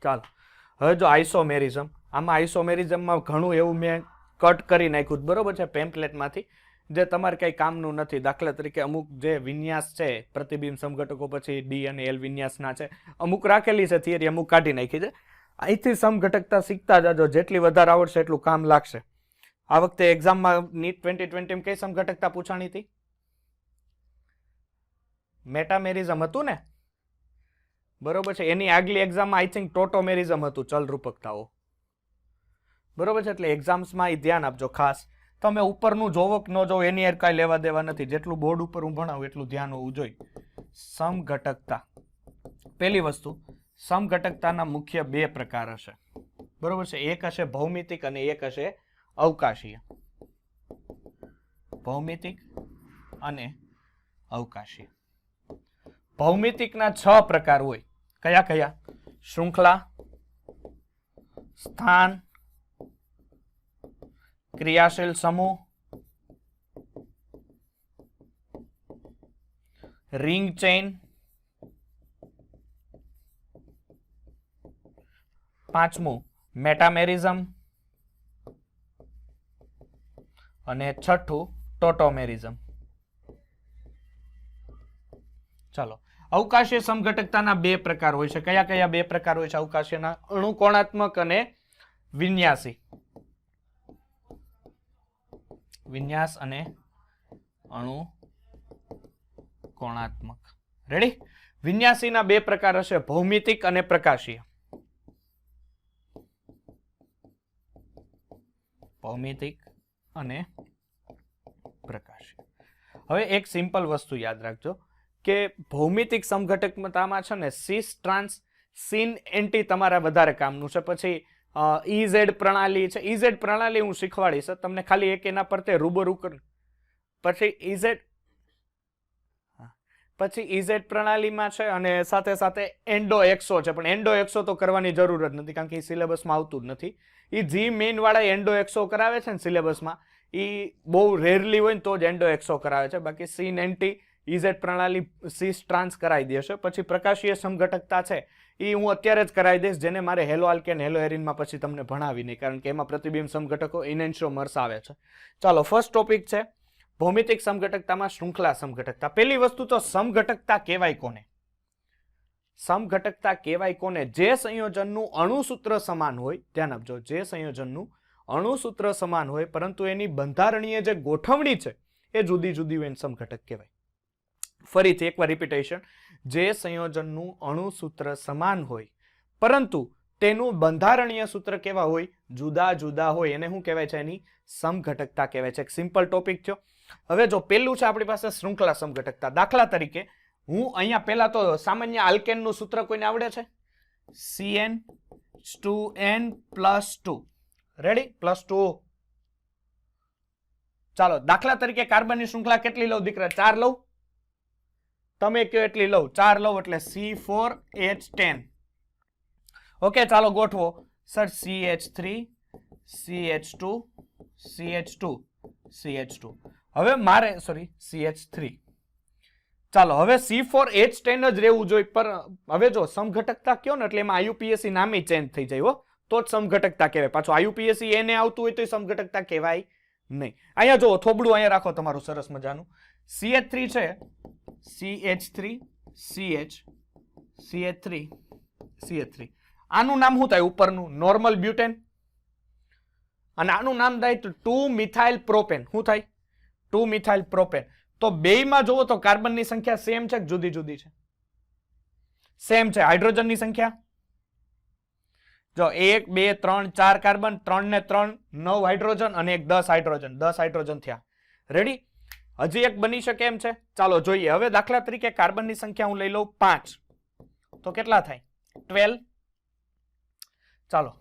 ચાલો હવે જો આઇસોમેરિઝમ, આમાં આઇસોમેરિઝમમાં ઘણું એવું મેં કટ કરી નાખ્યું બરોબર છે પેમ્પલેટમાંથી, જે તમારે કંઈ કામનું નથી. દાખલા તરીકે અમુક જે વિન્યાસ છે પ્રતિબિંબ સમઘટકો પછી ડી અને એલ વિન્યાસના છે, અમુક રાખેલી છે થિયરી, અમુક કાઢી નાખી છે. અહીંથી સમઘટકતા શીખતા જાજો, જેટલી વધારે આવડશે એટલું કામ લાગશે. આ વખતે એક્ઝામમાં નીટ 2020 કઈ સમઘટકતા પૂછાણી હતી? મેટામેરિઝમ હતું ને, બરોબર છે. એની આગલી એક્ઝામમાં આઈ થિંક ટોટોમેરિઝમ હતું, ચલરૂપકતાઓ, બરોબર છે. એટલે એક્ઝામ્સમાં એ ધ્યાન આપજો ખાસ. તમે ઉપરનું જોવો કે ન જોવો એની યાર કાંઈ લેવા દેવા નથી, જેટલું બોર્ડ ઉપર હું ભણાવું એટલું ધ્યાન હોવું જોઈએ. સમઘટકતા, પહેલી વસ્તુ, સમઘટકતાના મુખ્ય બે પ્રકાર હશે, બરોબર છે. એક હશે ભૌમિતિક અને એક હશે અવકાશીય. ભૌમિતિક અને અવકાશીય. ભૌમિતિકના 6 પ્રકાર હોય. કયા કયા? શૃંખલા, સ્થાન, ક્રિયાશીલ સમૂહ, રિંગ ચેઇન, પાંચમું મેટામેરિઝમ અને છઠ્ઠું ટોટોમેરિઝમ. ચાલો, અવકાશીય સમઘટકતાના 2 પ્રકાર હોય છે. કયા કયા 2 પ્રકાર હોય છે અવકાશીયના? અણુકોણાત્મક અને વિન્યાસી. વિન્યાસ અને અણુકોણાત્મક. રેડી? વિન્યાસીના 2 પ્રકાર હશે, ભૌમિતિક અને પ્રકાશીય. ભૌમિતિક અને પ્રકાશીય. હવે એક સિમ્પલ વસ્તુ યાદ રાખજો કે ભૌમિતિક સમઘટકતામાં છે ને સિસ ટ્રાન્સ સિન એન્ટી તમારા વધારે કામનું છે. પછી ઈઝેડ પ્રણાલી છે, ઈઝેડ પ્રણાલી હું શીખવાડીશ તમને, ખાલી એક એના પર તે રૂબરૂ કર. પછી ઈઝેડ પ્રણાલીમાં છે અને સાથે સાથે એન્ડો એક્સો છે, પણ એન્ડો એક્સો તો કરવાની જરૂર જ નથી કારણ કે એ સિલેબસમાં આવતું જ નથી. એ જી મેઇન વાળા એન્ડો એક્સો કરાવે છે ને સિલેબસમાં, એ બહુ રેરલી હોય ને તો જ એન્ડો એક્સો કરાવે છે. બાકી સિન એન્ટી ઈઝેડ પ્રણાલી સિસ ટ્રાન્સ કરાવી દેશે. પછી પ્રકાશીય સમઘટકતા છે એ હું અત્યારે જ કરાવી દઈશ, જેને મારે હેલો આલ્કેન હેલો એરિનમાં પછી તમને ભણાવી નહીં, કારણ કે એમાં પ્રતિબિંબ સમઘટકો ઇનેન્શિયોમર્સ આવે છે. ચાલો, ફર્સ્ટ ટોપિક છે ભૌમિતિક સમઘટકતામાં શૃંખલા સમઘટકતા. પહેલી વસ્તુ તો સમઘટકતા કહેવાય કોને? સમઘટકતા કહેવાય કોને? જે સંયોજનનું અણુસૂત્ર સમાન હોય, ધ્યાન આપજો, જે સંયોજનનું અણુસૂત્ર સમાન હોય પરંતુ એની બંધારણીય જે ગોઠવણી છે એ જુદી જુદી હોય, સમઘટક કહેવાય. ફરીથી એકવાર રિપીટેશન, જે સંયોજનનું અણુસૂત્ર સમાન હોય પરંતુ તેનું બંધારણીય સૂત્ર કેવા હોય? જુદા જુદા હોય, એને શું કહેવાય છે? એની સમઘટકતા કહેવાય છે. એક સિમ્પલ ટોપિક થયો. હવે જો પેલું છે આપણી પાસે શૃંખલા સમઘટકતા. દાખલા તરીકે હું અહીંયા પહેલા તો સામાન્ય આલ્કેનનું સૂત્ર કોઈને આવડે છે? CN2N+2. રેડી? +2. ચાલો, દાખલા તરીકે કાર્બનની શૃંખલા કેટલી લઉં દીકરા? 4 લઉં? તમે કયો એટલી લઉં? 4 લઉં એટલે C4H10. ઓકે, ચાલો ગોઠવો. Sir CH3, CH2, CH2, CH2. હવે મારે CH3. ચાલો, હવે C4H10 જ રહેવું જોઈએ. પર હવે જો સમઘટકતા કયો ને એટલે એમાં IUPAC નામે ચેન્જ થઈ જાય હો, તો જ સમઘટકતા કહેવાય. પાછું IUPAC એને આવતું હોય તો સમઘટકતા કહેવાય નહીં. અહીંયા જો થોબડું અહીંયા રાખો તમારું સરસ મજાનું. CH3 છે, CH3, CH, CH3, CH3. આનું નામ શું થાય ઉપરનું? Normal butane. અને આનું નામ થાય 2-મિથાઇલ પ્રોપેન. શું થાય? 2-મિથાઇલ પ્રોપેન. તો બેયમાં જોવો તો કાર્બનની સંખ્યા સેમ છે કે જુદી જુદી છે? સેમ છે. હાઇડ્રોજનની સંખ્યા જો 1, 2, 3, 4 કાર્બન, 3 ને 3 9 હાઇડ્રોજન અને 1 10 હાઇડ્રોજન. 10 હાઇડ્રોજન થયા. રેડી? હજી એક બની શકે એમ છે. ચાલો જોઈએ. હવે દાખલા તરીકે કાર્બનની સંખ્યા હું લઈ લઉં 5, તો કેટલા થાય? 12. ચાલો,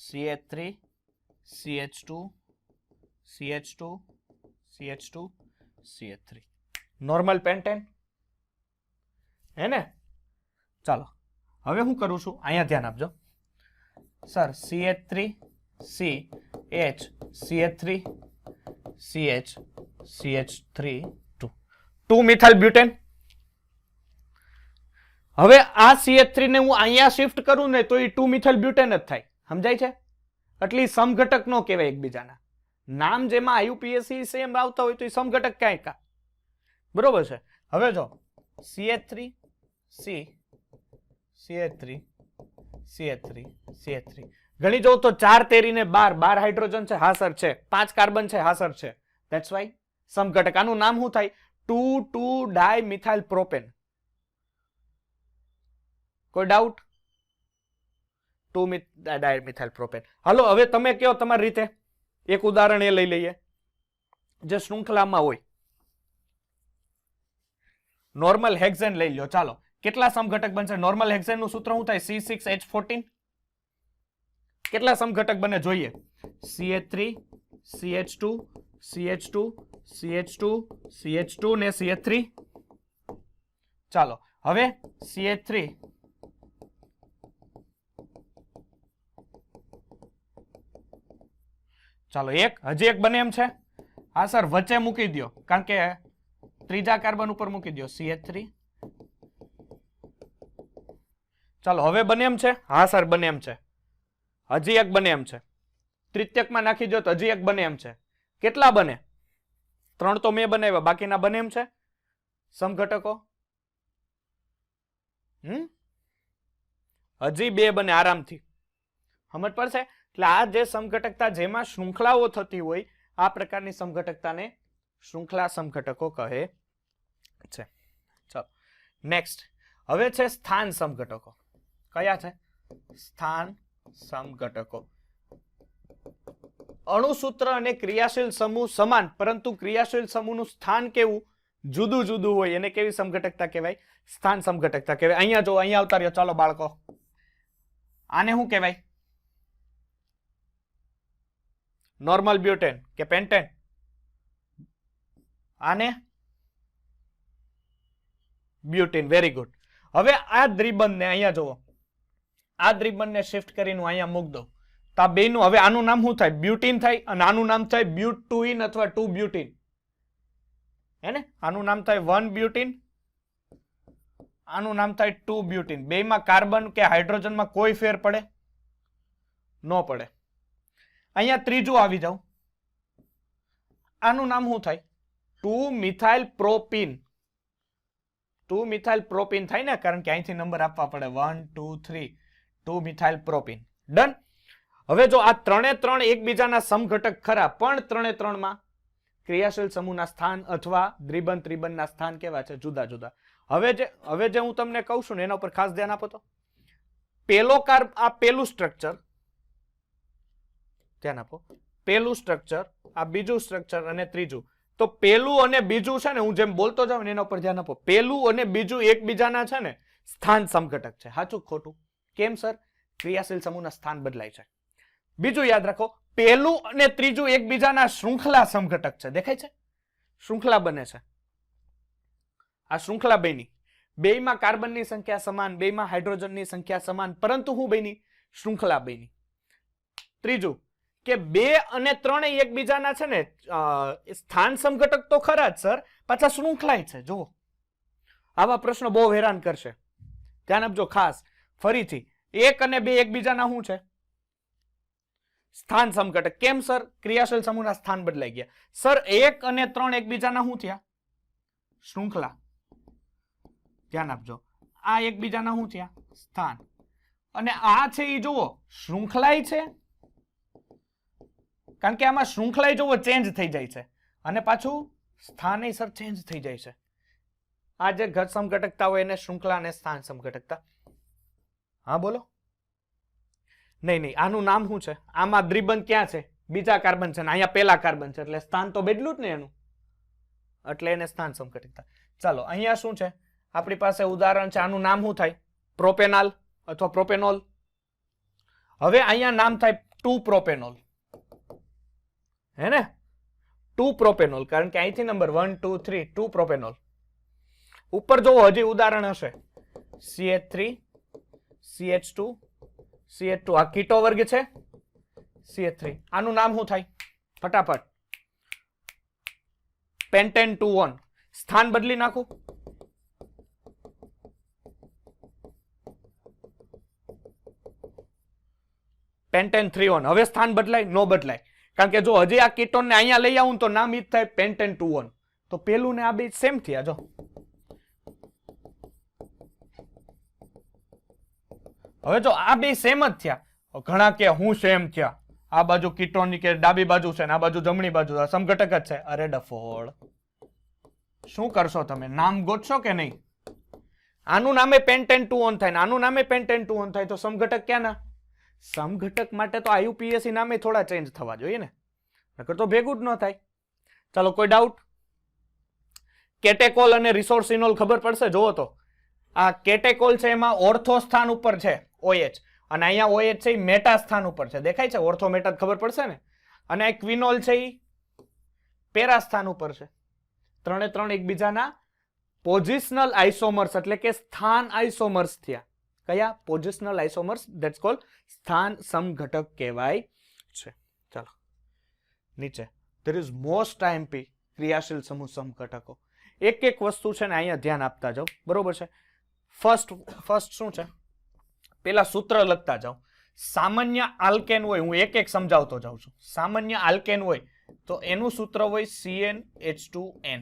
CH3, CH2, CH2, CH2, CH3. Normal pentane હે ને? ચાલો, હવે હું કરું છું, અહીંયા ધ્યાન આપજો sir. CH3, CH, CH3, CH, CH3, 2 methyl butane. હવે આ CH3 ને હું અહીંયા શિફ્ટ કરું ને તો એ 2 મિથાઇલ બ્યુટેન જ થાય. સમજાય છે? એટલે સમઘટક નો કહેવાય એકબીજાના. નામ જેમાં IUPAC સેમ આવતા હોય તો એ સમઘટક ક્યાંય કા. બરોબર છે. હવે જો CH3 C CH3 CH3 CH3 ગણી જો તો 4 તેરીને 12 હાઇડ્રોજન છે. હા સર છે. 5 કાર્બન છે. હા સર છે. ધેટ્સ વાય સમઘટક. આનું નામ શું થાય? 2,2 ડાયમિથાઇલ પ્રોપેન. કોઈ ડાઉટ? 2 dimethyl propane. હાલો હવે તમે કયો તમારી રીતે. એક ઉદાહરણ એ લઈ લઈએ જે શૃંખલામાં હોય. નોર્મલ હેક્સેન લઈ લો. ચાલો કેટલા સમઘટક બનશે? નોર્મલ હેક્સેન નું સૂત્ર શું થાય? C6H14. કેટલા સમઘટક બને જોઈએ? CH3 CH2 CH2 CH2 CH2 ને CH3. ચાલો હવે CH3 ચાલો હજી એક બને એમ છે. હા સર વચ્ચે મૂકી દો કારણ કે ત્રીજા કાર્બન ઉપર મૂકી દો CH3. ચાલો હવે બને એમ છે. હા સર બને એમ છે. હજી એક બને એમ છે. તૃતીયકમાં નાખી દો તો હજી એક બને એમ છે. કેટલા બને? 3 તો મેં બનાવ્યા, બાકીના બને એમ છે સમઘટકો. હજી 2 બને આરામથી. સમજ પડશે? એટલે આ જે સમઘટકતા જેમાં શૃંખલાઓ થતી હોય આ પ્રકારની સમઘટકતાને શૃંખલા સમઘટકો કહે છે. ચાલો નેક્સ્ટ હવે છે સ્થાન સમઘટકો. કયા છે? સ્થાન સમઘટકો. અણુસૂત્ર અને ક્રિયાશીલ સમૂહ સમાન પરંતુ ક્રિયાશીલ સમૂહનું સ્થાન કેવું જુદું જુદું હોય એને કેવી સમઘટકતા કહેવાય? સ્થાન સમઘટકતા કહેવાય. અહીંયા જો અહીંયા આવતા રહ્યો. ચાલો બાળકો આને શું કહેવાય? નોર્મલ બ્યુટેન કે પેન્ટેન? આને બ્યુટીન. Very good. હવે આ દ્વિબંધને અહીંયા જુઓ. આ દ્વિબંધને શિફ્ટ કરીને અહીંયા મૂક દો તો આ બેનું હવે આનું નામ શું થાય? બ્યુટીન થાય અને આનું નામ થાય બ્યુટુઇન અથવા 2 બ્યુટીન. હે ને? આનું નામ થાય 1 બ્યુટીન, આનું નામ થાય 2 બ્યુટીન. બેમાં કાર્બન કે હાઇડ્રોજનમાં કોઈ ફેર પડે? ન પડે. અહીંયા ત્રીજું આવી જાવ. આનું નામ શું થાય? 2 મિથાઇલ પ્રોપીન. 2 મિથાઇલ પ્રોપીન થાય ને કારણ કે અહીંથી નંબર આપવા પડે 1 2 3 2 મિથાઇલ પ્રોપીન. ડન. હવે જો આ 3 એકબીજાના સમઘટક ખરા પણ 3 માં ક્રિયાશીલ સમૂહના સ્થાન અથવા દ્વિબંધ ત્રિબંધના સ્થાન કેવા છે? જુદા જુદા. હવે જે હું તમને કહું છું ને એના ઉપર ખાસ ધ્યાન આપો તો આ પેલું સ્ટ્રક્ચર ધ્યાન આપો. પેલું સ્ટ્રક્ચર, આ બીજું સ્ટ્રક્ચર અને ત્રીજું. તો પેલું અને બીજું છે ને હું જેમ બોલતો જાઉં ને એના ઉપર ધ્યાન આપો. પેલું અને બીજું એકબીજાના છે ને સ્થાન સમઘટક છે. સાચું ખોટું? કેમ સર? ક્રિયાશીલ સમૂહના સ્થાન બદલાય છે. બીજું યાદ રાખો પેલું અને ત્રીજું એકબીજાના શૃંખલા સમઘટક છે. દેખાય છે? શૃંખલા બને છે. આ શૃંખલા બની. બેયમાં કાર્બનની સંખ્યા સમાન, બેયમાં હાઇડ્રોજનની સંખ્યા સમાન પરંતુ હું બની? શૃંખલા બની. ત્રીજું કે 2 અને 3 એકબીજાના છે ને સ્થાન સમઘટક તો ખરા જ સર, પાછા શૃંખલાય છે. જુઓ આવા પ્રશ્નો બહુ હેરાન કરશે. ધ્યાન આપજો ખાસ. ફરીથી 1 અને 2 એકબીજાના શું છે? સ્થાન સમઘટક. કેમ સર? ક્રિયાશીલ સમૂહના સ્થાન બદલાઈ ગયા. સર 1 અને 3 એકબીજાના શું થયા? શૃંખલા. ધ્યાન આપજો. આ એકબીજાના શું થયા? સ્થાન. અને આ છે એ જુઓ શૃંખલાય છે કારણ કે આમાં શૃંખલાય જુઓ ચેન્જ થઈ જાય છે અને પાછું સ્થાને સર ચેન્જ થઈ જાય છે. આ જે ઘટ સમઘટકતા હોય એને શૃંખલા અને સ્થાન સમઘટકતા. હા બોલો. નહીં આનું નામ શું છે? આમાં દ્વિબંધ ક્યાં છે? બીજા કાર્બન છે ને અહીંયા પેલા કાર્બન છે એટલે સ્થાન તો બદલું જ ને એનું, એટલે એને સ્થાન સમઘટકતા. ચાલો અહીંયા શું છે? આપણી પાસે ઉદાહરણ છે. આનું નામ શું થાય? પ્રોપેનાલ અથવા પ્રોપેનોલ. હવે અહીંયા નામ થાય 2 પ્રોપેનોલ. હે ને? 2 પ્રોપેનોલ કારણ કે અહીંથી નંબર 1 2 3 2 પ્રોપેનોલ. ઉપર જોવો હજી ઉદાહરણ હશે. CH3 CH2 CH2 આ કીટો વર્ગ છે. CH3 આનું નામ શું થાય? ફટાફટ. પેન્ટેન 2 1. સ્થાન બદલી નાખું. પેન્ટેન 3 હવે સ્થાન બદલાય? નો બદલાય, કારણ કે જો હજી આ કીટોન ને અહીંયા લઈ આવું તો નામ ઈ થાય પેન્ટેન 2 તો પેલું ને આ બે સેમ થયા. જો હવે જો આ બે સેમ જ થયા, ઘણા કે હું સેમ થયા, આ બાજુ કીટોન ની કે ડાબી બાજુ છે ને આ બાજુ જમણી બાજુ સમઘટક જ છે. અરે ડફોળ, શું કરશો તમે? નામ ગોતશો કે નહીં? આનું નામે પેન્ટેન 2 થાય ને આનું નામે પેન્ટેન 2 થાય તો સમઘટક ક્યાં ના? સમઘટક માટે તો આઈયુપીએસસી નામે થોડા ચેન્જ થવા જોઈએ ને, નકર તો ભેગું જ ન થાય. ચાલો કોઈ ડાઉટ? કેટેકોલ અને રિસોર્સિનોલ ખબર પડશે? જોવો તો આ કેટેકોલ છે એમાં ઓર્થો સ્થાન ઉપર છે OH, અને અહીંયા OH છે એ મેટા સ્થાન ઉપર છે, દેખાય છે? ઓર્થો મેટા ખબર પડશે ને. અને ક્વિનોલ છે એ પેરા સ્થાન ઉપર છે. ત્રણે ત્રણ એકબીજાના પોઝિશનલ આઇસોમર્સ એટલે કે સ્થાન આઇસોમર્સ થયા. કયા? પોઝિશનલ આઇસોમર્સ, ધેટ્સ કોલ્ડ સ્થાન સમઘટક કહેવાય છે. ચાલો નીચે ધેર ઇઝ મોસ્ટ આઈએમપી ક્રિયાશીલ સમૂહ સમઘટકો. એક એક વસ્તુ છે ને અહીંયા ધ્યાન આપતા જાઓ, બરોબર છે? ફર્સ્ટ શું છે? પેલા સૂત્ર લખતા જાઓ. સામાન્ય આલ્કેન હોય, હું એક એક સમજાવતો જાઉં છું. સામાન્ય આલ્કેન હોય તો એનું સૂત્ર હોય CnH2n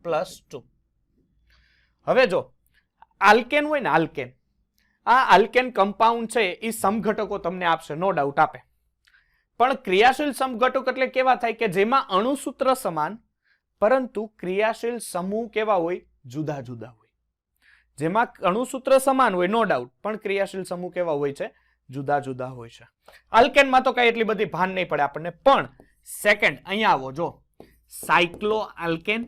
+ 2. હવે જો આલ્કેન હોય ને, આલ્કેન, આ આલ્કેન કમ્પાઉન્ડ છે એ સમઘટકો તમને આપશે, નો ડાઉટ આપે. પણ ક્રિયાશીલ સમઘટક એટલે કેવા થાય કે જેમાં અણુસૂત્ર સમાન પરંતુ ક્રિયાશીલ સમૂહ કેવા હોય? જુદા જુદા હોય. જેમાં અણુસૂત્ર સમાન હોય નો ડાઉટ, પણ ક્રિયાશીલ સમૂહ કેવા હોય છે? જુદા જુદા હોય છે. આલ્કેનમાં તો કઈ એટલી બધી ભાન નહીં પડે આપણને. પણ સેકન્ડ અહીંયા આવો, જો સાયક્લો આલ્કેન,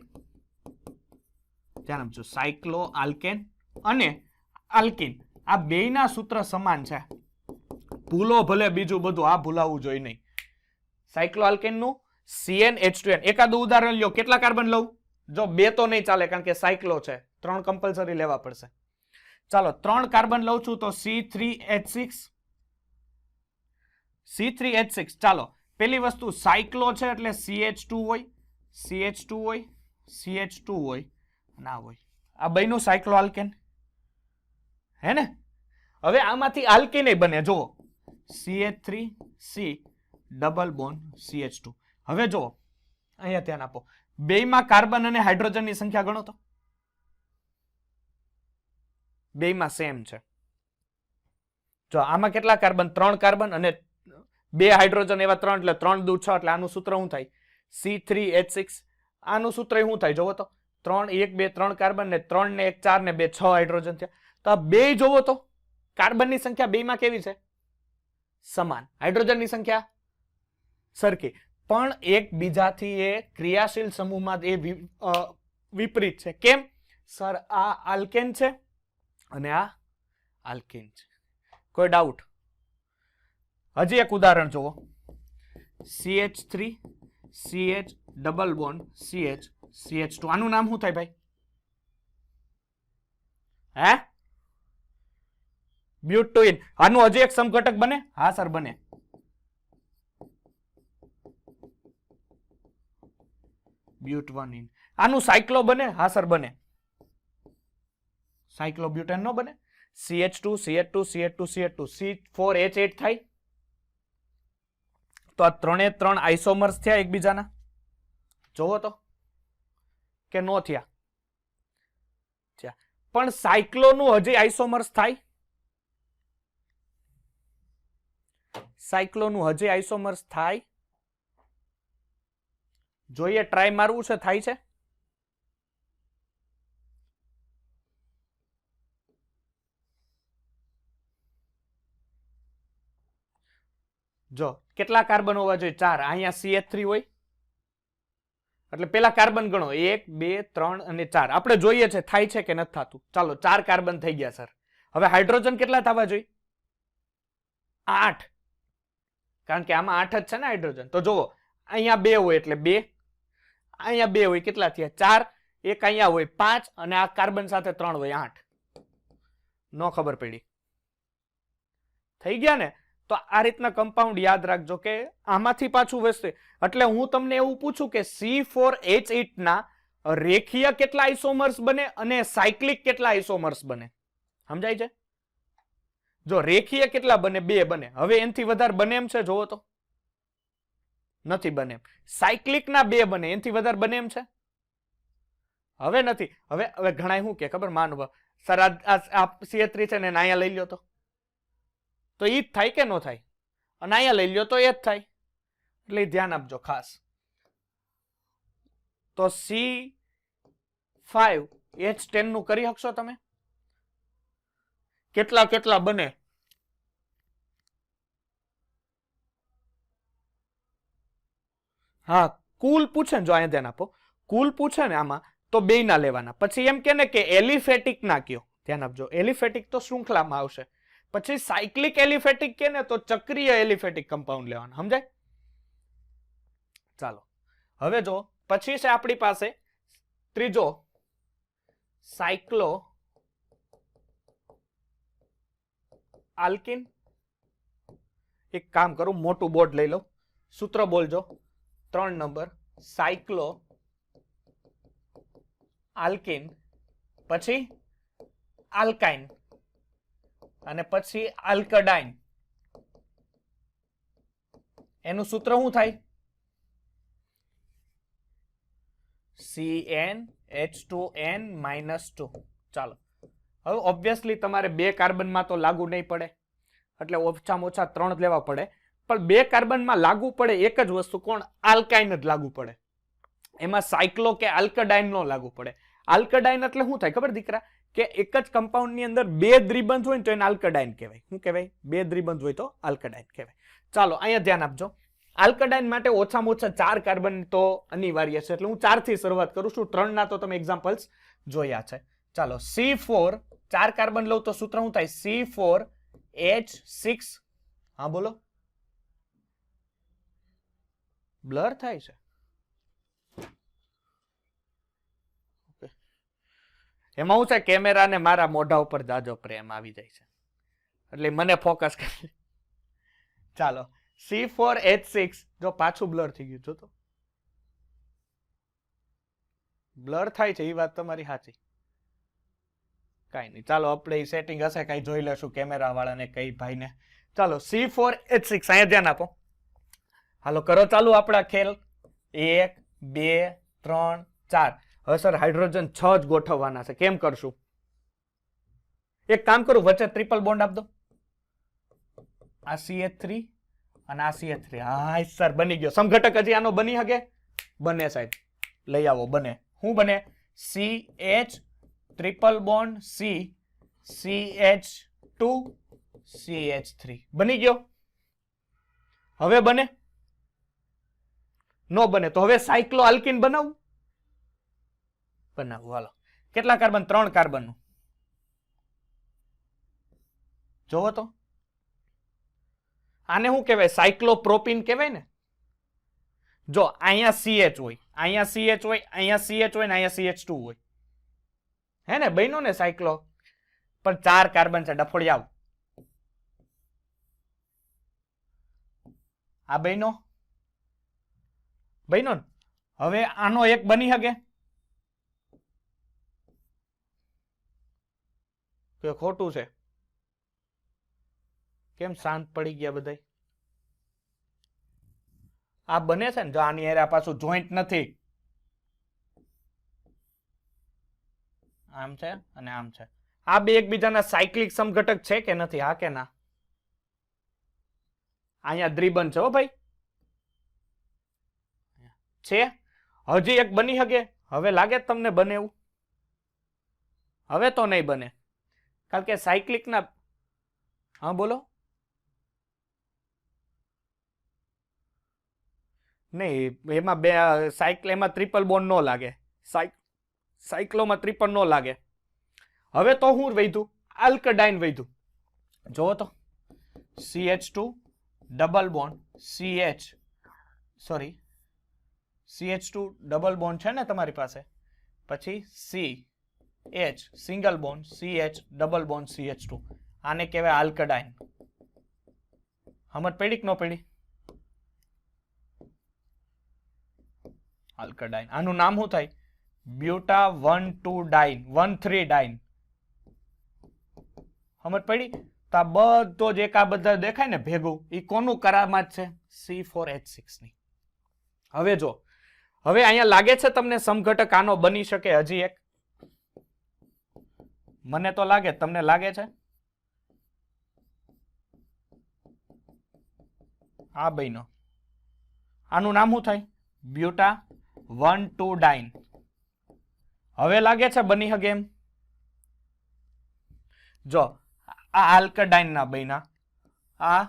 ધ્યાન આપજો, સાયક્લો આલ્કેન અને આલ્કીન, આ બેયના સૂત્ર સમાન છે. ભૂલો ભલે બીજું બધું, આ ભૂલાવું જોઈએ નહીં. સાયક્લો આલ્કેન નું CnH2n, એકાદું ઉદાહરણ લ્યો. કેટલા કાર્બન લઉં? જો બે તો નહીં ચાલે કારણ કે સાયક્લો છે, 3 કમ્પલસરી લેવા પડશે. ચાલો 3 કાર્બન લઉં છું તો C3H6. ચાલો પેલી વસ્તુ સાયક્લો છે એટલે CH2 હોય, CH2 હોય, CH2 હોય, ના હોય. આ બેયનું સાયક્લો આલ્કેન હે ને? હવે આમાંથી આલ્કેન બને, જુઓ CH3C ડબલ બોન્ડ CH2. હવે જુઓ અહીંયા ધ્યાન આપો, બેયમાં કાર્બન અને હાઇડ્રોજનની સંખ્યા ગણો તો, બેયમાં સેમ છે. જો આમાં કેટલા કાર્બન? 3 કાર્બન અને 2 હાઇડ્રોજન, એવા 3 એટલે 3 દુ 6 એટલે આનું સૂત્ર શું થાય? C3H6. આનું સૂત્ર શું થાય જોવો તો? 3 1 2 3 કાર્બન ને 3 ને 1 4 ને 2 6 હાઇડ્રોજન થયા. તો આ બે જોવો તો કાર્બનની સંખ્યા બેયમાં કેવી છે? સમાન. હાઇડ્રોજનની સંખ્યા સરખી, પણ એકબીજાથી એ ક્રિયાશીલ સમૂહમાં એ વિપરીત છે. કેમ? સર આ આલ્કેન છે અને આ આલ્કીન છે. કોઈ ડાઉટ? હજી એક ઉદાહરણ જુઓ. CH3 CH double bond CH CH2. આનું નામ શું થાય ભાઈ? હે? બ્યુટોઇન. આનું હજી એક સમઘટક બને? હા સર બને. બ્યુટવાનિન. આનું સાયક્લો બને? હા સર બને. સાયક્લોબ્યુટેન નો બને? CH2 CH2 CH2 CH2 C4H8 થાય. તો આ 3 3 આઇસોમર્સ થયા એકબીજાના, જોવો તો કે નો થયા? પણ સાયક્લોનું હજી આઇસોમર્સ થાય? સાયક્લોનું હજી આઇસોમર્સ થાય? જોઈએ, ટ્રાય મારવું છે. થાય છે? જો કેટલા કાર્બન હોવા જોઈએ? 4. અહીંયા CH3 હોય એટલે પેલા કાર્બન ગણો, 1 2 3 અને 4. આપણે જોઈએ છે થાય છે કે નથી થતું. ચાલો 4 કાર્બન થઈ ગયા સર. હવે હાઇડ્રોજન કેટલા થવા જોઈએ? 8, કારણ કે આમાં 8 જ છે ને હાઇડ્રોજન. તો જુઓ અહીંયા 2 હોય એટલે 2, અહીંયા 2 હોય કેટલા થયા? 4. એક અહીંયા હોય 5 અને આ કાર્બન સાથે 3 હોય 8. નો ખબર પડી? થઈ ગયા ને? તો આ રીતના કમ્પાઉન્ડ યાદ રાખજો કે આમાંથી પાછું વેચશે. એટલે હું તમને એવું પૂછું કે C4H8 ના રેખીય કેટલા આઇસોમર્સ બને અને સાયક્લિક કેટલા આઇસોમર્સ બને? સમજાય છે? જો રેખીય કેટલા બને? 2 બને. હવે એનાથી વધારે બને એમ છે? જોવો તો નથી બને એમ. સાયક્લિક ના 2 બને, એનાથી વધારે બને એમ છે? હવે નથી. હવે હવે ઘણા શું કે ખબર માનવ સર આ CH3 છે ને અહીંયા લઈ લ્યો તો ઈ જ થાય કે નો થાય? અને અહીંયા લઈ લ્યો તો એ જ થાય. એટલે ધ્યાન આપજો ખાસ. તો C5H10 નું કરી શકશો તમે? કેટલા કેટલા બને? હા, કુલ પૂછે ને, જો અહીંયા ધ્યાન આપો, કુલ પૂછે ને આમાં તો 2 ના લેવાના. પછી એમ કે ને કે એલિફેટિક ના કયો, ધ્યાન આપજો. એલિફેટિક તો શૃંખલામાં આવશે. પછી સાયક્લિક એલિફેટિક કે ને તો ચક્રીય એલિફેટિક કમ્પાઉન્ડ લેવાના. સમજાય? ચાલો હવે જો પછી છે આપણી પાસે ત્રીજો સાયક્લો આલ્કિન. એક કામ કરું, મોટું બોર્ડ લઈ લઉં, સૂત્ર બોલજો. 3 નંબર સાયક્લો આલ્કિન, પછી આલ્કાઇન, અને પછી આલ્કડાઇન. એનું સૂત્ર શું થાય? CnH2n-2. ચાલો હવે ઓબ્વિયસલી તમારે 2 કાર્બનમાં તો લાગુ નહીં પડે, એટલે ઓછામાં ઓછા 3 લેવા પડે. પણ 2 કાર્બનમાં લાગુ પડે એક જ વસ્તુ, કોણ? આલ્કાઇન જ લાગુ પડે. એમાં સાયક્લો કે આલ્કડાઇન નો લાગુ પડે. આલ્કડાઇન એટલે શું થાય ખબર દીકરા? કે એક જ કમ્પાઉન્ડ ની અંદર 2 દ્વિબંધ હોય ને તો એને આલ્કડાઇન કહેવાય. શું કહેવાય? 2 દ્વિબંધ હોય તો આલ્કડાઇન કહેવાય. ચાલો અહીંયા ધ્યાન આપજો. આલ્કડાઇન માટે ઓછામાં ઓછા 4 કાર્બન તો અનિવાર્ય છે, એટલે હું 4 થી શરૂઆત કરું છું. 3 ના તો તમે એક્ઝામ્પલ્સ જોયા છે. ચાલો C4, 4 કાર્બન લઉં તો સૂત્ર શું થાય? C4H6. હા બોલો, બ્લર થાય છે. એમાં હું છે, કેમેરા ને મારા મોઢા ઉપર જાજો પ્રેમ આવી જાય છે, એટલે મને ફોકસ કરી. ચાલો C4H6, જો પાછું બ્લર થઈ ગયું, જો તો બ્લર થાય છે, એ વાત તમારી સાચી. કઈ નહીં, ચાલો આપણે એ સેટિંગ હશે કઈ જોઈ લેશું કેમેરા વાળાને, કઈ ભાઈને. ચાલો C4H6 અહીંયા ધ્યાન આપો. હાલો કરો ચાલુ આપણા ખેલ. 1 2 3 4. હવે સર હાઇડ્રોજન 6 જ ગોઠવવાના છે, કેમ કરશું? એક કામ કરું, વચ્ચે ટ્રિપલ બોન્ડ આપ દો. આ CH3 અને આ CH3. હા સર બની ગયો. સમઘટક હજી આનો બની શકે? બને સાહેબ, લઈ આવો. બને શું બને? CH triple bond C CH2 CH3 બની ગયો. હવે બને? નો બને તો હવે સાયક્લો આલ્કિન બનાવું. બનાવું. હાલો કેટલા કાર્બન? 3 કાર્બન નું. જોવો તો આને શું કહેવાય? સાયક્લોપ્રોપીન કહેવાય ને. જો અહીંયા CH હોય, અહીંયા CH હોય, અહીંયા CH હોય ને અહીંયા CH2 હોય, હે ને? બન્યો ને સાયક્લો. પણ 4 કાર્બન છે, ડફોડી આવ. આ બન્યો ને. હવે આનો એક બની શકે કે ખોટું છે? કેમ શાંત પડી ગયા બધા? આ બને છે ને. જો આની એરા પાછું જોઈન્ટ નથી, આમ છે અને આમ છે. આ બે એકબીજાના સાયક્લિક સમઘટક છે કે નથી? હા કે ના? અહીંયા દ્વિબંધ છે હો ભાઈ, છે. હજી એક બની શકે? હવે લાગે તમને બને એવું? હવે તો નહીં બને, કારણ કે સાયક્લિક ના. હા બોલો. નહીં, એમાં બે સાયકલ, એમાં ટ્રિપલ બોન્ડ નો લાગે. સાયક્લોમાં ટ્રિપલ નો લાગે. હવે તો હું વધ્યું? આલ્કડાઇન વધ્યું. જોવો તો CH2 double bond CH2 double bond છે ને તમારી પાસે, પછી CH single bond CH double bond CH2. આને કહેવાય આલ્કડાઇન. સમજ પડી કે ન પડી? આલ્કડાઇન. આનું નામ શું થાય? બ્યુટા 1,2 ડાઇન 1,3 ડાઇન. સમજ પડી? તો આ બધો જ એક આ બધા દેખાય ને ભેગું એ કોનું કરામાં જ છે C4H6 ની. હવે જો હવે અહીંયા લાગે છે તમને સમઘટક આનો બની શકે હજી એક? મને તો લાગે, તમને લાગે છે? આ બન્યો, આનું નામ શું થાય? બ્યુટા 1,2 ડાઇન. હવે લાગે છે બની શકે એમ? જો આ આલ્કડાઇન ના બન્યા, આ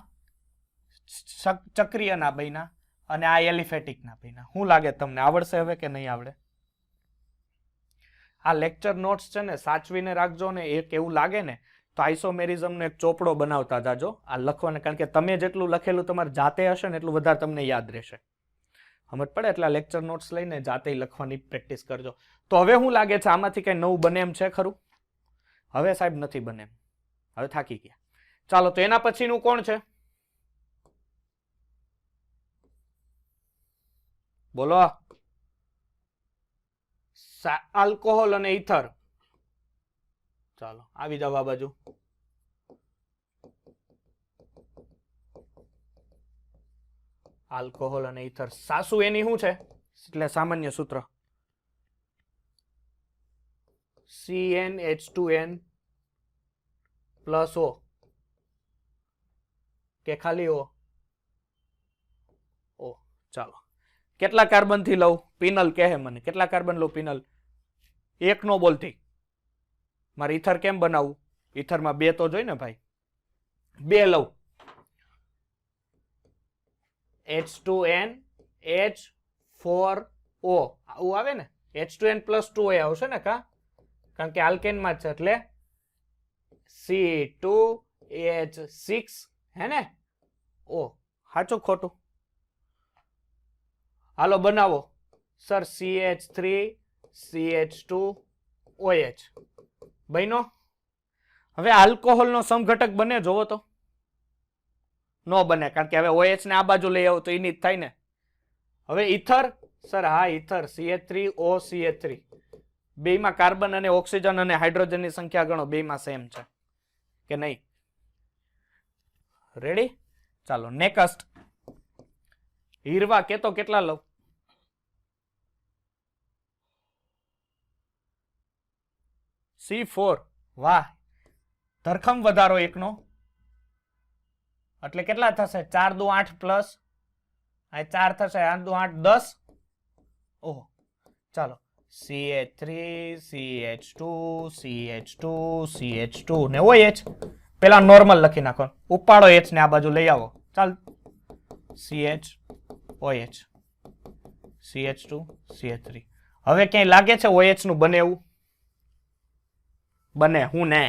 ચક્રીય ના બન્યા અને આ એલિફેટિક ના બન્યા. શું લાગે તમને, આવડશે હવે કે નહીં આવડે? આ લેક્ચર નોટ્સ છે ને સાચવીને રાખજો ને. એક એવું લાગે ને તો આઇસોમેરિઝમનો એક ચોપડો બનાવતા જાજો આ લખવાને, કારણ કે તમે જેટલું લખેલું તમારે જાતે હશે ને એટલું વધારે તમને યાદ રહેશે. સમજ પડે? એટલે આ લેક્ચર નોટ્સ લઈને જાતે લખવાની પ્રેક્ટિસ કરજો. તો હવે શું લાગે છે આમાંથી કઈ નવું બને એમ છે ખરું? હવે સાહેબ નથી બને એમ, હવે થાકી ગયા. ચાલો તો એના પછીનું કોણ છે? બોલો. આલ્કોહોલ અને ઇથર. ચાલો આવી જાવ આ બાજુ. આલ્કોહોલ અને ઇથર. સાસુ એની શું છે? એટલે સામાન્ય સૂત્ર CnH2n પ્લસ O કે ખાલી O? O. ચાલો કેટલા કાર્બન થી લઉં? પિનલ કહે મને કેટલા કાર્બન લઉં? પિનલ એક નો બોલતી. મારે ઇથર કેમ બનાવવું? ઇથરમાં બે તો જોઈ ને ભાઈ. બે લઉં. H2n H4O આવું આવે ને? H2n પ્લસ 2A આવશે ને? કા કારણ કે આલ્કેનમાં છે એટલે C2H6 હે ને? O. સાચું ખોટું? હાલો બનાવો સર. CH3 CH2 OH બન્યો. હવે આલ્કોહોલ નો સમઘટક બને? જોવો તો નો બને, કારણ કે હવે OH ને આ બાજુ લઈ આવો તો એની જ થાય ને. હવે ઇથર સર, હા ઇથર CH3O CH3 બેમાં કાર્બન અને ઓક્સિજન અને હાઇડ્રોજન ની સંખ્યા ગણો, બેમાં સેમ છે કે નહીં? રેડી? ચાલો નેક્સ્ટ. હીરવા કેતો કેટલા લઉં? C4. વાહ, ધરખમ વધારો એકનો એટલે કેટલા થશે? 4 દુ 8 પ્લસ 4 થશે, 8 દુ 8 10. ઓહો ચાલો CH3 CH2 CH2 CH2 ને OH. પેલા નોર્મલ લખી નાખો, ઉપાડો H ને આ બાજુ લઈ આવો. ચાલ CH OH CH2 CH3. હવે ક્યાંય લાગે છે OH નું બને એવું? બને હું ને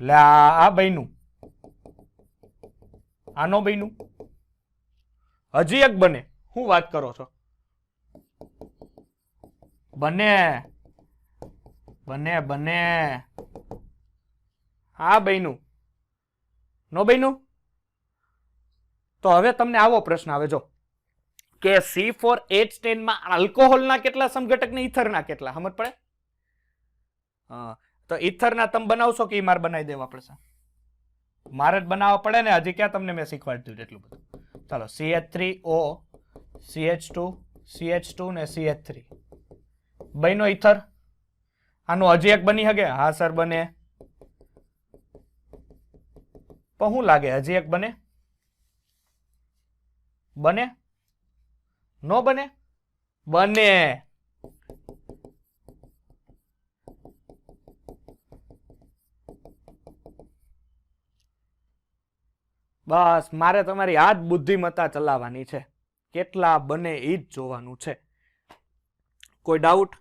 લે આ બન્યું, આનો બન્યું, હજી એક બને. શું વાત કરો છો? બને બને બને. આ બન્યું, નો બન્યું? તો હવે તમને આવો પ્રશ્ન આવે જો કે C4H10 માં આલ્કોહોલના કેટલા સમઘટક ને ઇથરના કેટલા? સમજ પડે? તો ઇથરના તમે બનાવશો કે મારે બનાવી દેવા પડશે? મારે જ બનાવવા પડે ને. હજી ક્યાં તમને મેં શીખવાડી દીધું એટલું બધું. ચાલો CH3O CH2 CH2 ને CH3 બન્યો ઇથર. આનું હજી એક બની શકે? હા સર બને. પણ શું લાગે હજી એક બને? બને? નો બને? બને. બસ મારે તમારી આ જ બુદ્ધિમત્તા ચલાવવાની છે. કેટલા બને એ જ જોવાનું છે. કોઈ ડાઉટ?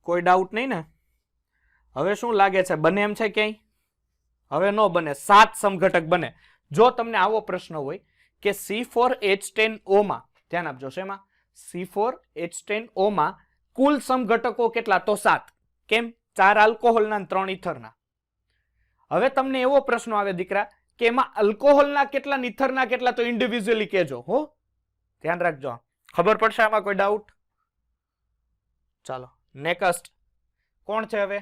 કોઈ ડાઉટ નહીં ને? હવે શું લાગે છે બને એમ છે ક્યાંય? હવે નો બને. 7 સમઘટક બને. જો તમને આવો પ્રશ્ન હોય કે C4H10O માં, ધ્યાન આપજો શેમાં? C4H10O માં કુલ સમઘટકો કેટલા? તો 7. કેમ? 4 આલ્કોહોલના અને 3 ઇથરના. હવે તમને એવો પ્રશ્ન આવે દીકરા કે એમાં આલ્કોહોલના કેટલા ઇથરના કેટલા? તો ઇન્ડિવિડ્યુઅલી કહેજો હો, ધ્યાન રાખજો. ખબર પડશે આમાં? કોઈ ડાઉટ? ચાલો નેક્સ્ટ. કોણ છે હવે?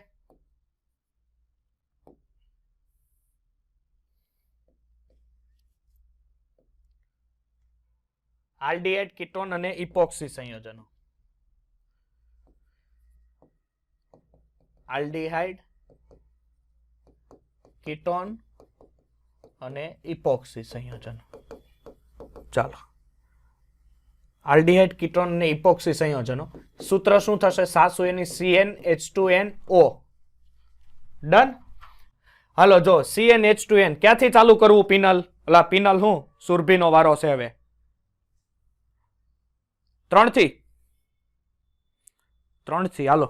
આલ્ડીહાઇડ, કીટોન અને ઇપોક્સી સંયોજનો. આલ્ડીહાઇડ, કીટોન અને ઇપોક્સી સંયોજનો. ચાલો, આલ્ડીહાઇડ, કીટોન અને ઇપોક્સી સંયોજનો. સૂત્ર શું થશે? સાસુ એની CnH2nO. ડન. હાલો જો CnH2n ક્યાંથી ચાલુ કરવું? પિનલ અલા પિનલ હું સુરભીનો વારો છે હવે. 3 થી હાલો.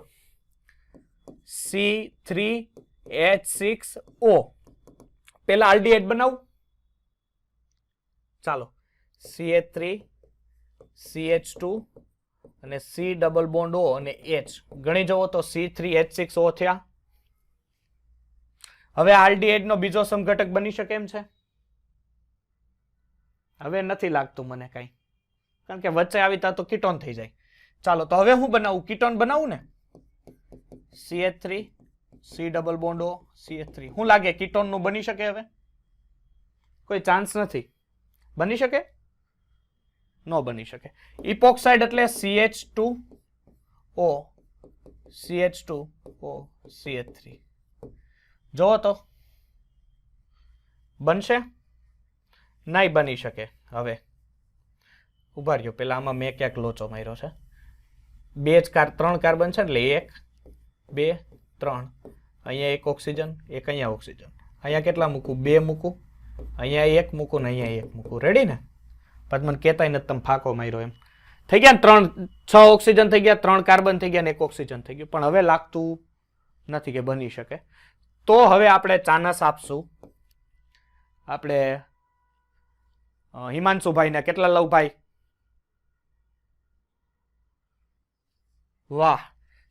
C3H6O. પેલા આલ્ડીહાઇડ બનાવું. ચાલો, CH3 CH2 અને C ડબલ બોન્ડ O અને H ગણી જવો તો C3H6O થયા. હવે આલ્ડીહાઇડ નો બીજો સમઘટક બની શકે એમ છે? હવે નથી લાગતું મને કઈ, કારણ કે વચ્ચે આવી તા તો કીટોન થઈ જાય. ચાલો તો હવે હું બનાવું? કીટોન બનાવું ને. CH3 C double bond O CH3. શું લાગે કીટોન નું બની શકે? હવે કોઈ ચાન્સ નથી. બની શકે? ન બની શકે. ઇપોક્સાઇડ એટલે CH2O CH2O CH3. જોવો તો બનશે? નહીં બની શકે. હવે ઉભા રહ્યો, પેલા આમાં મેં ક્યાંક લોચો માર્યો છે. 3 કાર્બન છે એટલે 1 2 3. અહીંયા એક ઓક્સિજન, એક અહીંયા ઓક્સિજન. અહીંયા કેટલા મૂકું? 2 મૂકું. અહીંયા 1 મૂકું ને અહીંયા 1 મૂકું. રેડી ને? પછી મને કહેતાય નથી તમે ફાંકો માર્યો એમ. થઈ ગયા ને 6 ઓક્સિજન થઈ ગયા, 3 કાર્બન થઈ ગયા ને 1 ઓક્સિજન થઈ ગયું. પણ હવે લાગતું નથી કે બની શકે. તો હવે આપણે ચાનસ આપશું. આપણે હિમાંશુભાઈ ને કેટલા લઉં ભાઈ? વાહ,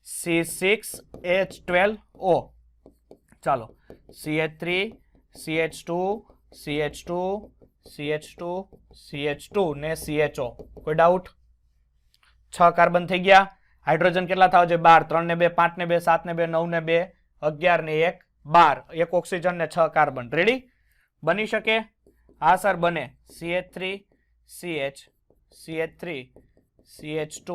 C6H12O. ચાલો, CH3 CH2 CH2 CH2 CH2 ને CHO. કોઈ ડાઉટ? 6 કાર્બન થઈ ગયા. હાઇડ્રોજન કેટલા થાવ છે? 12. 3 ને 2 5 ને 2 7 ને 2 9 ને 2 11 ને 1 12. 1 ઓક્સિજન ને 6 કાર્બન. રેડી? બની શકે? હા સર બને. CH3 CH CH3 CH2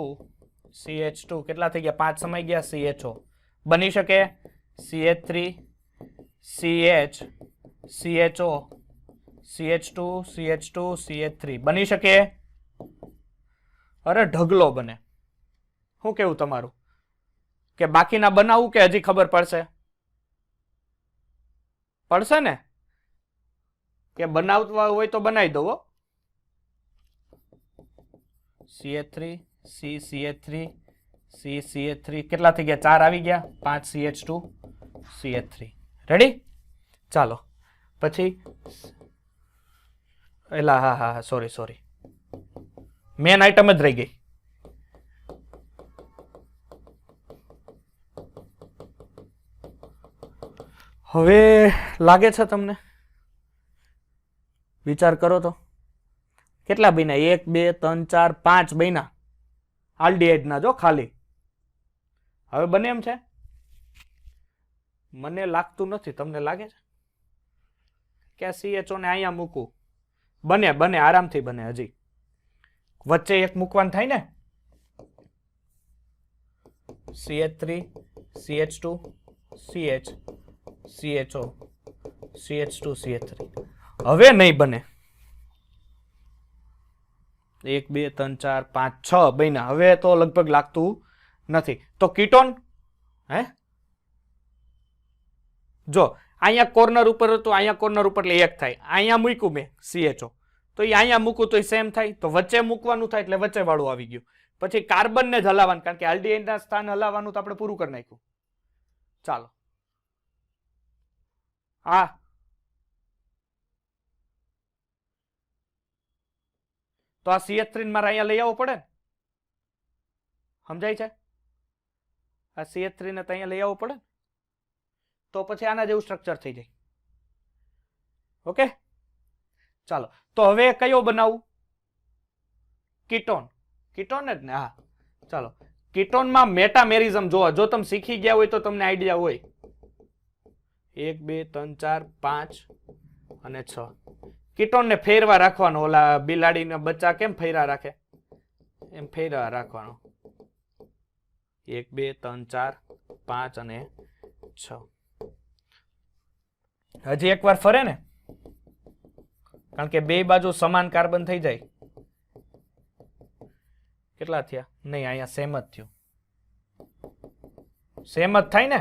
CH2 કેટલા થઈ ગયા? 5 સમાઈ ગયા. CHO બની શકે. CH3 CH CHO CH2 CH2 CH3 બની શકે? અરે ઢગલો બને. શું કેવું તમારું? કે બાકીના બનાવું કે હજી ખબર પડશે? પડશે ને? કે બનાવવા હોય તો બનાવી દો. CH3 CH3 CH3 કેટલા થઈ ગયા? 4 આવી ગયા. 5 CH2 CH3. રેડી? ચાલો પછી એલા હા સોરી મેન આઈટમ જ રહી ગઈ. હવે લાગે છે તમને? વિચાર કરો તો કેટલા બન્યા? 1 2 3 4 5 બન્યા આલ્ડીહાઇડ ના. જો ખાલી હવે બને એમ છે? મને લાગતું નથી. તમને લાગે છે કે CHO ને અહીંયા મૂકું? બને આરામથી બને. હજી વચ્ચે એક મૂકવાનું થાય ને. CH3 CH2 CH CHO CH2 CH3. હવે નહીં બને. 1 2 3 4 5 6 બન્યા. હવે તો લગભગ લાગતું નથી. તો કીટોન હે જો અહીંયા કોર્નર ઉપર હતું, અહીંયા કોર્નર ઉપર એટલે 1 થાય. અહીંયા મૂક્યું મેં CHO તો એ અહીંયા મૂકું તો સેમ થાય. તો વચ્ચે મૂકવાનું થાય એટલે વચ્ચે વાળું આવી ગયું. પછી કાર્બન ને જ હલાવવાનું, કારણ કે આલ્ડીહાઇડ ના સ્થાન હલાવવાનું તો આપણે પૂરું કરી નાખ્યું. ચાલો હા તો આ CH3 મારે અહીંયા લઈ આવવો પડે. સમજાય છે? આ CH3 ને તો અહીંયા લઈ આવવું પડે. તો પછી આના જેવું સ્ટ્રક્ચર થઈ જાય. ઓકે ચાલો તો હવે કયો બનાવું? કીટોન. કીટોન જ ને? હા ચાલો કીટોનમાં મેટામેરિઝમ જોવો, જો તમે શીખી ગયા હોય તો તમને આઈડિયા હોય. 1 2 3 4 5 અને 6. કીટોન ને ફેરવા રાખવાનો. ઓલા બિલાડીના બચ્ચા કેમ ફેરવા રાખે એમ ફેરવા રાખવાનો. 1 2 3 4 5 અને 6. હજી એકવાર ફરે ને, કારણ કે બે બાજુ સમાન કાર્બન થઈ જાય. કેટલા થયા? નહીં, અહીંયા સેમ જ થયું. સેમ જ થાય ને.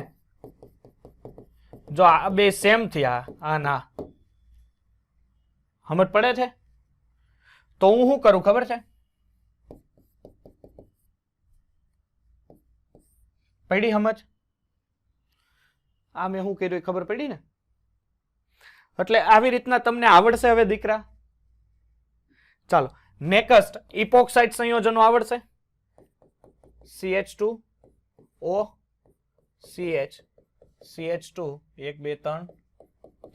જો આ બે સેમ થયા, આ ના, સમજ પડે છે? તો હું શું કરું ખબર છે? પડી સમજ? આ મેં શું કર્યું ખબર પડી ને? એટલે આવી રીતના તમને આવડશે હવે દીકરા. ચાલો નેક્સ્ટ ઇપોક્સાઇડ સંયોજનો આવડશે. CH2O CH CH2 1 2 3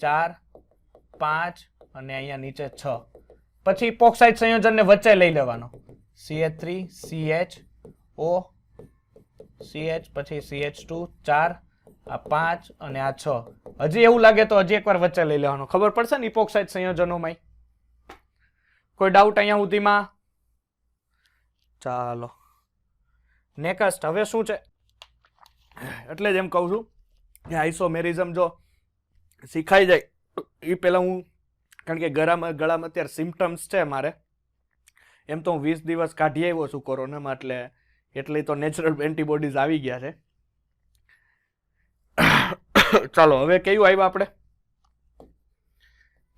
4 5 અને અહીંયા નીચે 6. પછી ઇપોક્સાઇડ સંયોજનને વચ્ચે લઈ લેવાનો. CH3 CHO CH પછી CH2 4 આ 5 અને આ 6. હજી એવું લાગે તો હજી એકવાર વચ્ચે લઈ લેવાનો. ખબર પડશે ને ઇપોક્સાઇડ સંયોજનોમાં? કોઈ ડાઉટ અહીંયા સુધીમાં? ચાલો નેક્સ્ટ હવે શું છે? એટલે જ એમ કહું છું કે આઇસોમેરિઝમ જો શીખાઈ જાય એ પહેલા હું, કારણ કે ગળામાં અત્યારે સિમ્પટમ્સ છે મારે, એમ તો હું 20 દિવસ કાઢી આવ્યો છું કોરોનામાં, એટલે તો નેચરલ એન્ટીબોડીઝ આવી ગયા છે. ચાલો હવે કયું આવ્યું આપણે?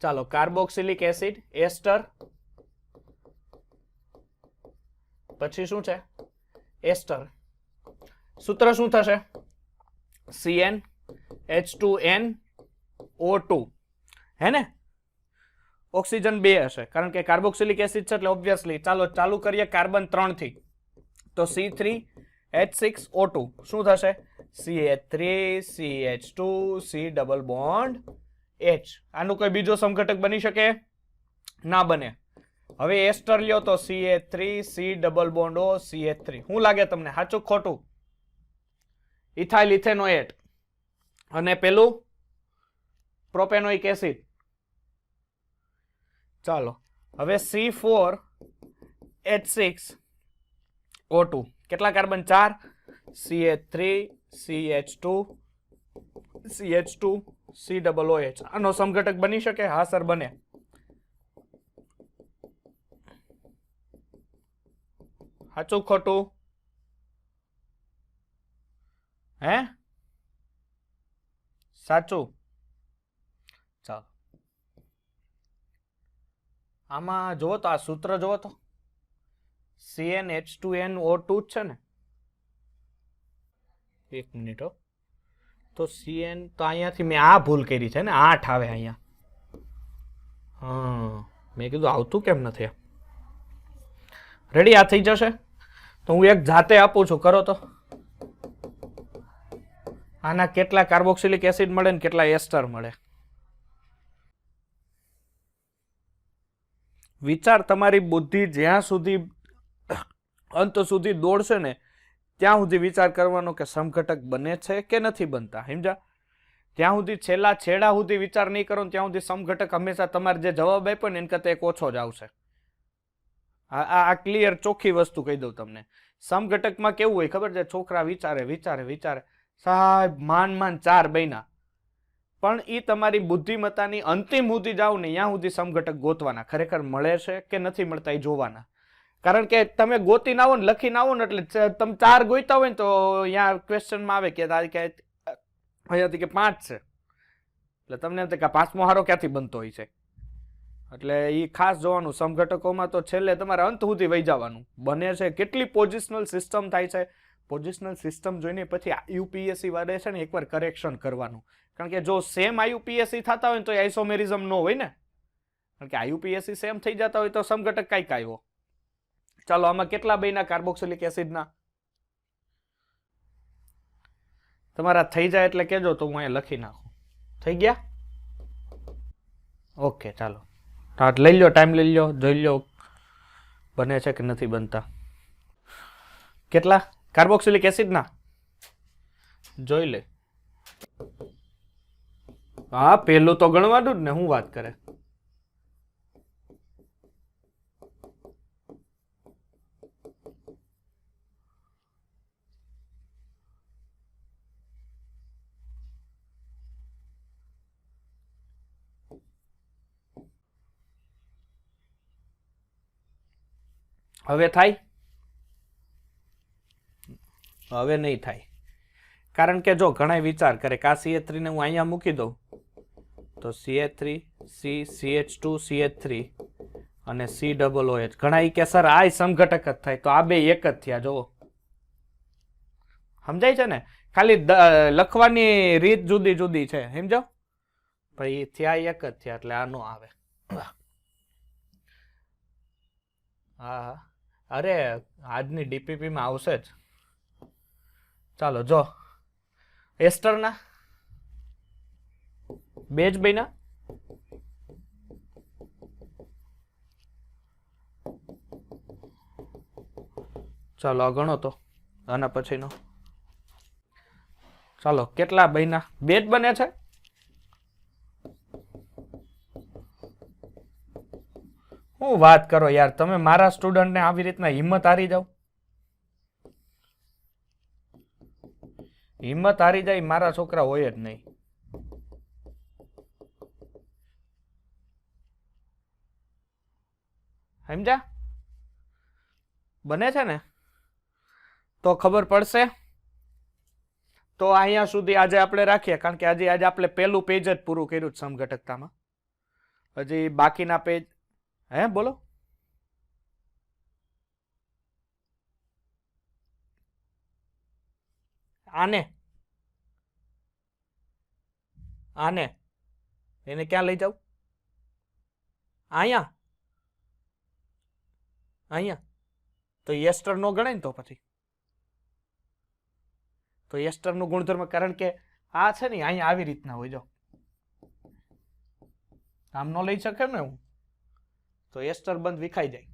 ચાલો કાર્બોક્સિલિક એસિડ, એસ્ટર, પછી શું છે? એસ્ટર. સૂત્ર શું થશે? CN H2N O2 હે ને? ઓક્સિજન 2 હશે કારણ કે કાર્બોક્સિલિક એસિડ છે એટલે ઓબ્વિયસલી. ચાલો ચાલુ કરીએ કાર્બન 3 થી. તો C3H6O2 શું થશે? CH3 CH2 C double bond H. આનું કોઈ બીજો સમઘટક બની શકે? ના બને. હવે એસ્ટર લ્યો તો CH3 C double bond O CH3. શું લાગે તમને, સાચું ખોટું? ઇથાઇલ ઇથેનોએટ અને પેલું પ્રોપેનોઇક એસિડ. ચાલો હવે C4H6O2 કેટલા carbon? 4. CH3 CH2 CH2 C double OH. આનો સમઘટક બની શકે? હા સર બને. સાચું ખોટું? હે? સાચું. ચાલો આમાં જુઓ તો, આ સૂત્ર જુઓ તો, CnH2nO2 જ છે ને? એક મિનિટ હો. તો CN તો અહીંયાથી મેં આ ભૂલ કરી છે ને, 8 આવે અહીંયા. હા મેં કીધું આવતું કેમ નથી. રેડી? આ થઈ જશે તો હું એક જાતે આપું છું, કરો તો. આના કેટલા કાર્બોક્સિલિક એસિડ મળે ને કેટલા એસ્ટર મળે? વિચાર, તમારી બુદ્ધિ જ્યાં સુધી અંત સુધી દોડશે ને ત્યાં સુધી વિચાર કરવાનો કે સમઘટક બને છે કે નથી બનતા. સમજા? ત્યાં સુધી છેલ્લા છેડા સુધી વિચાર નહીં કરો ને ત્યાં સુધી સમઘટક હંમેશા તમારે જે જવાબ આપ્યો ને એને કરતા એક ઓછો જ આવશે. આ ક્લિયર ચોખ્ખી વસ્તુ કહી દઉં તમને. સમઘટકમાં કેવું હોય ખબર છે? છોકરા વિચારે સાહેબ માન 4 બન્યા, પણ એ તમારી બુદ્ધિમત્તાની અંતિમ સુધી જાઓ ને ત્યાં સુધી સમઘટક ગોતવાના. ખરેખર મળે છે કે નથી મળતા એ જોવાના. કારણ કે તમે ગોતીને આવો ને લખીને આવો ને એટલે તમે 4 ગોઈતા હોય ને તો અહીંયા ક્વેશ્ચનમાં આવે કે અહીંયાથી કે 5 છે, એટલે તમને એમ થાય કે 5મો હારો ક્યાંથી બનતો હોય છે. એટલે એ ખાસ જોવાનું. સમઘટકોમાં તો છેલ્લે તમારે અંત સુધી વહી જવાનું. બને છે કેટલી પોઝિશનલ સિસ્ટમ થાય છે. પોઝિશનલ સિસ્ટમ જોઈને પછી IUPAC વાળે છે ને એકવાર કરેક્શન કરવાનું. કારણ કે જો સેમ IUPAC થતા હોય ને તો આઇસોમેરિઝમ ન હોય ને, કારણ કે IUPAC સેમ થઈ જતા હોય તો સમઘટક કઈક આવ્યો. ચાલો આમાં કેટલા બન્યા કાર્બોક્સિલિક એસિડના? તમારા થઈ જાય એટલે કહેજો તો હું અહીંયા લખી નાખું. થઈ ગયા? ઓકે ચાલો લઈ લો, ટાઈમ લઈ લો, જોઈ લો બને છે કે નથી બનતા. કેટલા? કાર્બોક્સિલિક એસિડ ના જોઈ લે. હા પેલું તો ગણવાનું જ ને, હું વાત કરે. હવે થાય? હવે નહીં થાય, કારણ કે જો ઘણા વિચાર કરે કે આ CH3 ને હું અહીંયા મૂકી દઉં તો CH3 CH2 CH3 અને COOH. ઘણા ઈ કે સર આ સમઘટક જ થાય, તો આ બે એક જ થયા. જોવો સમજાય છે ને, ખાલી લખવાની રીત જુદી જુદી છે, સમજો ભાઈ. થયા એક જ થયા એટલે આ નો આવે. હા અરે આજની ડીપીપી માં આવશે જ. ચાલો જો એસ્ટર ના બે જ બન્યા. ચાલો આ ગણો તો આના પછીનો. ચાલો કેટલા બન્યા? બે જ બને છે. હું વાત કરો યાર, તમે મારા સ્ટુડન્ટ ને આવી રીતના હિંમત હારી જાવ. હિંમત હારી જાય મારા છોકરા હોય જ નહીં. સમજ્યા? બને છે ને તો ખબર પડશે. તો અહીંયા સુધી આજે આપણે રાખીએ, કારણ કે આજે આપણે પેલું પેજ જ પૂરું કર્યું સમઘટકતામાં. હજી બાકીના પેજ હે બોલો. આને આને એને ક્યાં લઈ જાવ? અહીંયા અહીંયા તો એસ્ટર નો ગણાય ને, તો પછી તો એસ્ટર નું ગુણધર્મ, કારણ કે આ છે ને અહીંયા આવી રીતના હોય. જો આમ નો લઈ શકે ને હું, તો એસ્ટર બંધ વિખાઈ જાય.